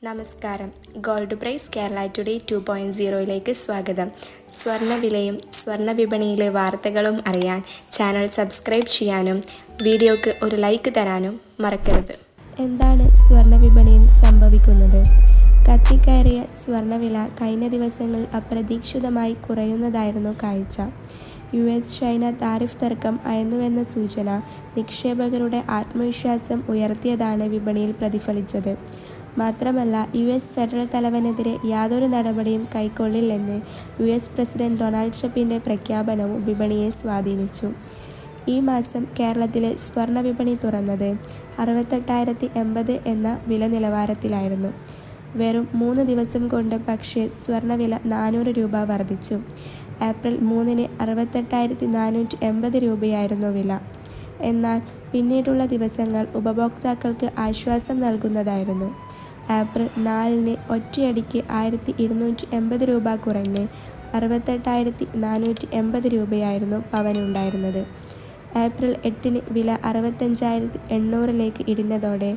നമസ്കാരം. Gold price Kerala today 2.0യിലേക്ക് സ്വാഗതം. സ്വർണ്ണവിലയും സ്വർണ്ണ വിപണിയിലെ വാർത്തകളും അറിയാൻ ചാനൽ സബ്സ്ക്രൈബ് ചെയ്യാനും വീഡിയോക്ക് ഒരു ലൈക്ക് തരാനും മറക്കരുത്. എന്താണ് സ്വർണ്ണ വിപണിയിൽ സംഭവിക്കുന്നത്? കത്തിക്കയറിയ സ്വർണ്ണവില കഴിഞ്ഞ ദിവസങ്ങളിൽ അപ്രതീക്ഷിതമായി കുറയുന്നതായിരുന്നു കാഴ്ച. US ചൈന താരിഫ് തർക്കം അയന്നുവെന്ന സൂചന നിക്ഷേപകരുടെ ആത്മവിശ്വാസം ഉയർത്തിയതാണ് വിപണിയിൽ പ്രതിഫലിച്ചത്. മാത്രമല്ല, US ഫെഡറൽ തലവനെതിരെ യാതൊരു നടപടിയും കൈക്കൊള്ളില്ലെന്ന് US പ്രസിഡന്റ് ഡൊണാൾഡ് ട്രംപിൻ്റെ പ്രഖ്യാപനവും വിപണിയെ സ്വാധീനിച്ചു. ഈ മാസം കേരളത്തിലെ സ്വർണ്ണ വിപണി തുറന്നത് 68,080 എന്ന വില നിലവാരത്തിലായിരുന്നു. വെറും 3 ദിവസം കൊണ്ട് പക്ഷേ സ്വർണ്ണവില 400 രൂപ വർദ്ധിച്ചു. ഏപ്രിൽ 3-ന് 68,480 രൂപയായിരുന്നു വില. എന്നാൽ പിന്നീടുള്ള ദിവസങ്ങൾ ഉപഭോക്താക്കൾക്ക് ആശ്വാസം നൽകുന്നതായിരുന്നു. ഏപ്രിൽ 4-ന് ഒറ്റയടിക്ക് 1,280 രൂപ കുറഞ്ഞ് 68,480 രൂപയായിരുന്നു പവനുണ്ടായിരുന്നത്. ഏപ്രിൽ 8-ന് വില 65,800 ഇടിഞ്ഞതോടെ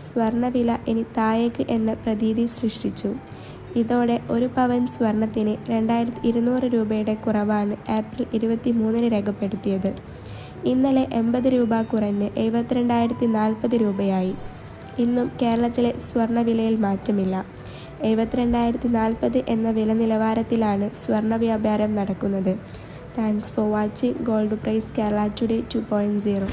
സ്വർണ്ണവില ഇനി താഴേക്ക് എന്ന പ്രതീതി സൃഷ്ടിച്ചു. ഇതോടെ ഒരു പവൻ സ്വർണത്തിന് 2,200 രൂപയുടെ കുറവാണ് ഏപ്രിൽ 23-ന് രേഖപ്പെടുത്തിയത്. ഇന്നലെ 80 രൂപ കുറഞ്ഞ് 72,040 രൂപയായി. ഇന്നും കേരളത്തിലെ സ്വർണ്ണവിലയിൽ മാറ്റമില്ല. 72,040 എന്ന വില നിലവാരത്തിലാണ് സ്വർണ്ണ വ്യാപാരം നടക്കുന്നത്. Thanks for watching gold price Kerala today 2.0.